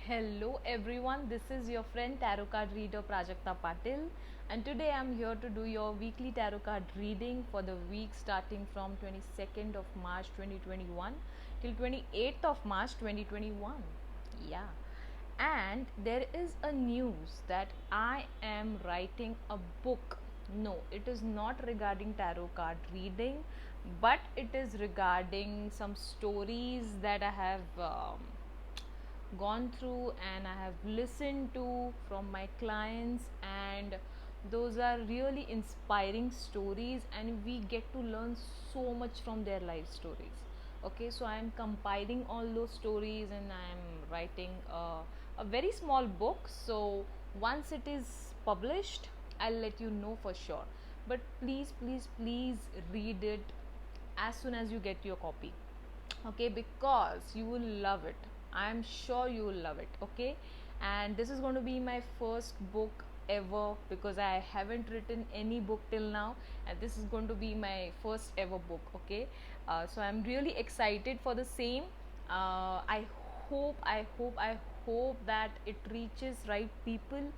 Hello everyone, this is your friend tarot card reader Prajakta Patil, and today I'm here to do your weekly tarot card reading for the week starting from 22nd of March 2021 till 28th of March 2021. Yeah. And there is a news that I am writing a book. No, it is not regarding tarot card reading, but it is regarding some stories that I have gone through and I have listened to from my clients, and those are really inspiring stories, and we get to learn so much from their life stories. Okay, so I am compiling all those stories and I am writing a very small book. So once it is published, I'll let you know for sure. But please, please, please read it as soon as you get your copy, okay, because you will love it. I am sure you will love it. Okay, and this is going to be my first book ever, because I haven't written any book till now, and this is going to be my first ever book. Okay, so I'm really excited for the same. I hope that it reaches right people.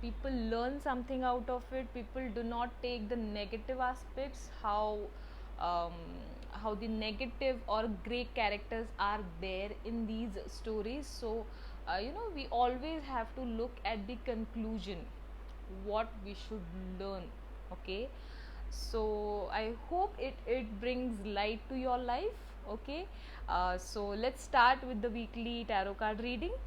People learn something out of it. People do not take the negative aspects, um, how the negative or gray characters are there in these stories. So we always have to look at the conclusion, what we should learn. Okay, so I hope it brings light to your life. Okay, so let's start with the weekly tarot card reading. Okay.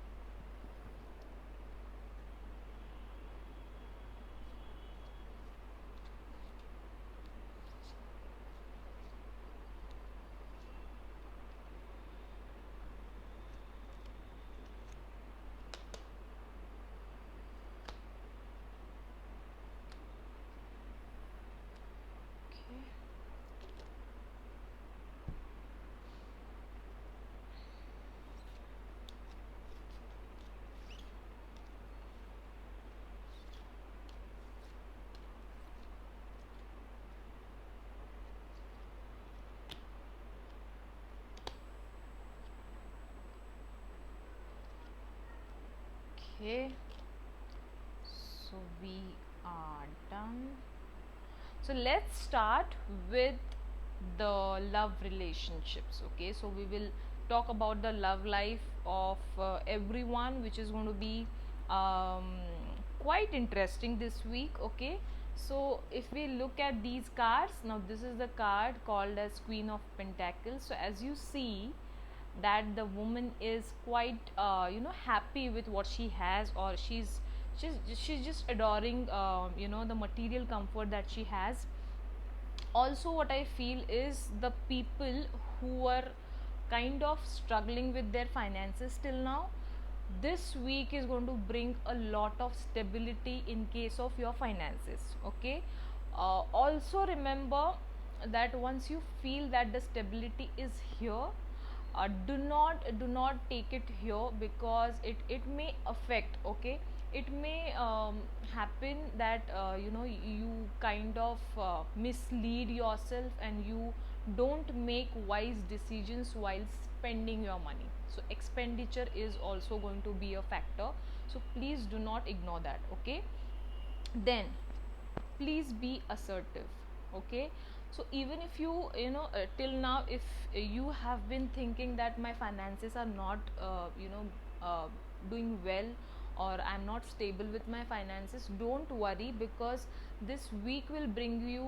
Okay, so we are done. So let's start with the love relationships. Okay, so we will talk about the love life of everyone, which is going to be um, quite interesting this week. Okay, so if we look at these cards, now this is the card called as Queen of Pentacles. So as you see, that the woman is quite happy with what she has, or she's just adoring the material comfort that she has. Also, what I feel is the people who are kind of struggling with their finances till now, this week is going to bring a lot of stability in case of your finances. Okay, also remember that once you feel that the stability is here, do not take it here, because it may affect. Okay, it may happen that you kind of mislead yourself, and you don't make wise decisions while spending your money. So expenditure is also going to be a factor, so please do not ignore that. Okay, then please be assertive. Okay, so even if till now, if you have been thinking that my finances are not doing well, or I'm not stable with my finances, don't worry, because this week will bring you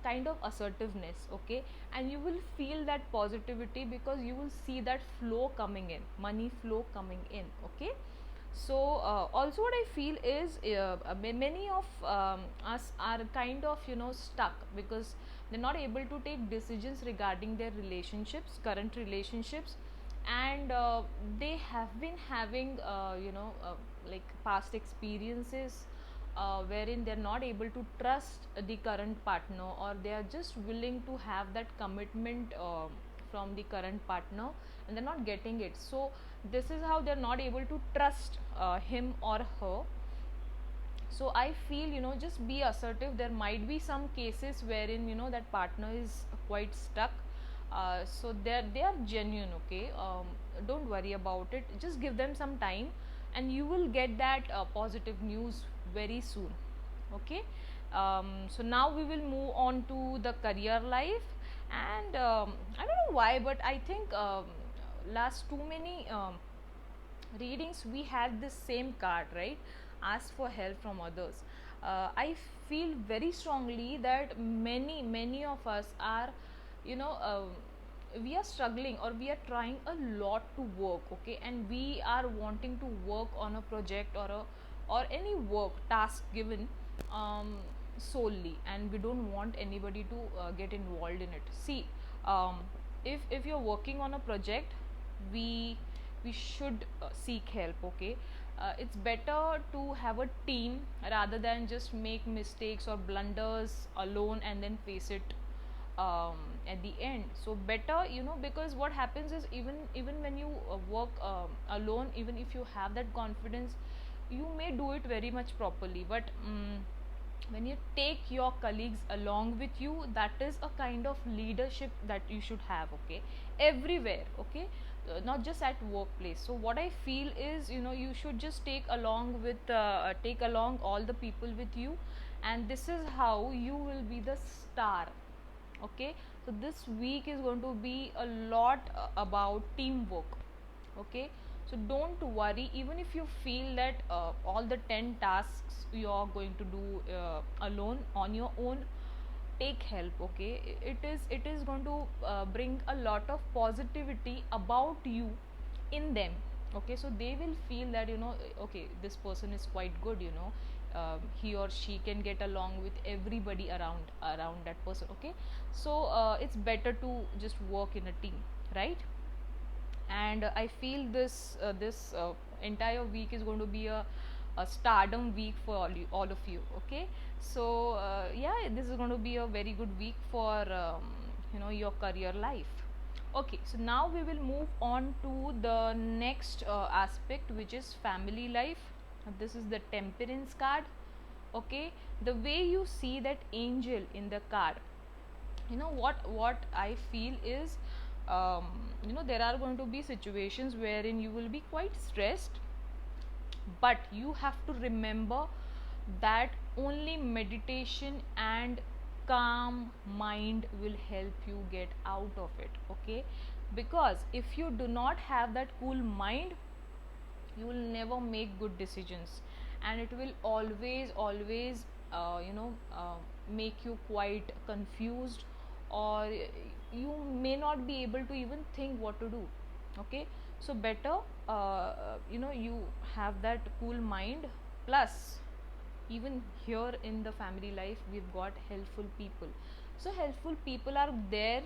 kind of assertiveness. Okay, and you will feel that positivity, because you will see that flow coming in, money flow coming in. Okay, so also what I feel is many of us are kind of stuck, because they're not able to take decisions regarding their relationships, current relationships, and they have been having like past experiences wherein they're not able to trust the current partner, or they are just willing to have that commitment from the current partner, and they're not getting it. So this is how they're not able to trust him or her. So I feel, just be assertive. There might be some cases wherein that partner is quite stuck, so they are genuine. Okay, don't worry about it, just give them some time, and you will get that positive news very soon. Okay. So now we will move on to the career life. And I don't know why, but I think last too many readings we had this same card, right? Ask for help from others. I feel very strongly that many of us are, you know we are struggling, or we are trying a lot to work, okay, and we are wanting to work on a project, or any work task given, um, solely, and we don't want anybody to get involved in it. See, um, if you're working on a project, we we should seek help, okay. It's better to have a team rather than just make mistakes or blunders alone and then face it um, at the end. So better, because what happens is, even when you work alone, even if you have that confidence, you may do it very much properly, but when you take your colleagues along with you, that is a kind of leadership that you should have, okay, everywhere, okay. Not just at workplace. So what I feel is, you should just take along all the people with you, and this is how you will be the star. Okay. So this week is going to be a lot about teamwork. Okay. So don't worry, even if you feel that all the 10 tasks you are going to do alone on your own, take help. Okay. It is going to bring a lot of positivity about you in them. Okay. So they will feel that, okay, this person is quite good, he or she can get along with everybody around that person. Okay. So it's better to just work in a team, right? And I feel this entire week is going to be a stardom week for all of you. Okay. So yeah, this is going to be a very good week for your career life. Okay. So now we will move on to the next aspect, which is family life. This is the temperance card. Okay. The way you see that angel in the card, what I feel is, um, there are going to be situations wherein you will be quite stressed, but you have to remember that only meditation and calm mind will help you get out of it. Okay. Because if you do not have that cool mind, you will never make good decisions, and it will always make you quite confused, or you may not be able to even think what to do. Okay. So better, you have that cool mind. Plus, even here in the family life, we've got helpful people. So helpful people are there,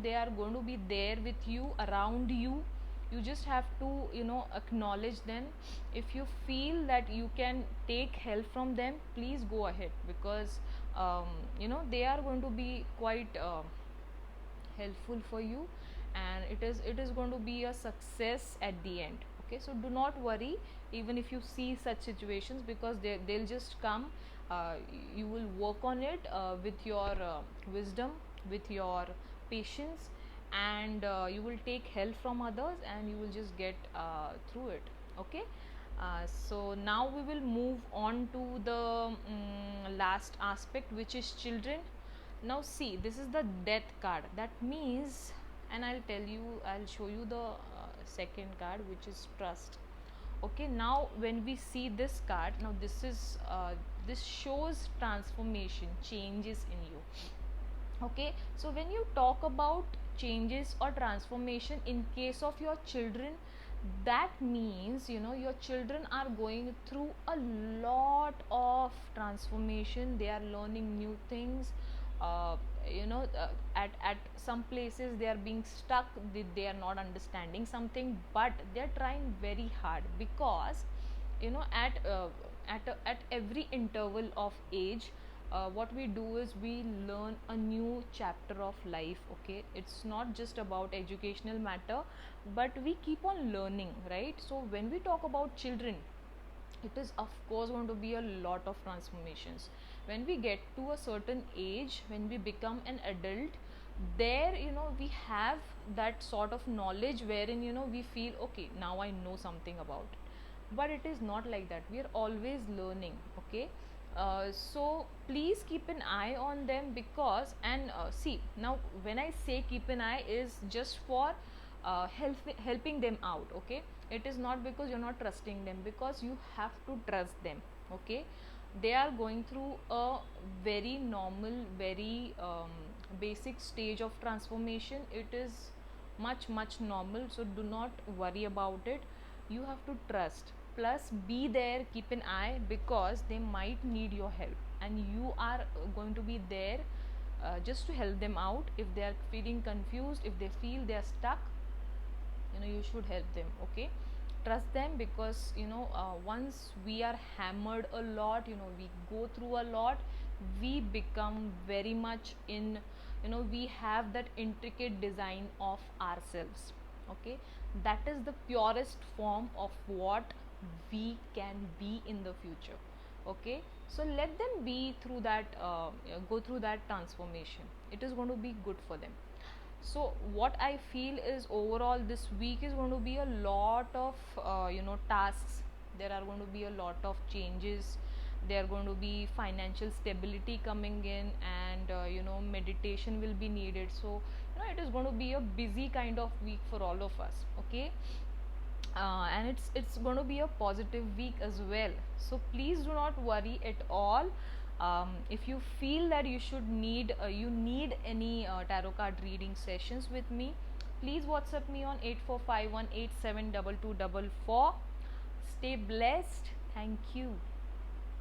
they are going to be there with you, around you. You just have to acknowledge them. If you feel that you can take help from them, please go ahead, because they are going to be quite helpful for you, and it is going to be a success at the end. Okay. So do not worry, even if you see such situations, because they'll just come. You will work on it with your wisdom, with your patience, and you will take help from others, and you will just get through it. Okay. So now we will move on to the last aspect, which is children. Now see, this is the death card. That means, and I'll show you the second card, which is trust. Okay. Now when we see this card, now this shows transformation, changes in you. Okay. So when you talk about changes or transformation in case of your children, that means your children are going through a lot of transformation. They are learning new things. uh, at some places they are being stuck, they are not understanding something, but they are trying very hard, because at every interval of age, what we do is we learn a new chapter of life. Okay. It's not just about educational matter, but we keep on learning, right? So when we talk about children, it is of course going to be a lot of transformations. When we get to a certain age, when we become an adult, there, we have that sort of knowledge wherein, we feel okay, now I know something about it. But it is not like that. We are always learning. Okay. So please keep an eye on them, because, and see, now when I say keep an eye is just for helping them out. Okay. It is not because you're not trusting them, because you have to trust them. Okay. They are going through a very normal, very basic stage of transformation. It is much normal, so do not worry about it. You have to trust, plus be there, keep an eye, because they might need your help, and you are going to be there just to help them out. If they are feeling confused, if they feel they are stuck, you should help them. Okay. Trust them, because once we are hammered a lot, we go through a lot, we become very much in, we have that intricate design of ourselves. Okay. That is the purest form of what we can be in the future. Okay. So let them be through that, go through that transformation. It is going to be good for them. So what I feel is, overall this week is going to be a lot of tasks. There are going to be a lot of changes. There are going to be financial stability coming in, and meditation will be needed. So it is going to be a busy kind of week for all of us. Okay. And it's going to be a positive week as well. So please do not worry at all. If you feel that you need any tarot card reading sessions with me, please WhatsApp me on 8451872244. Stay blessed. Thank you.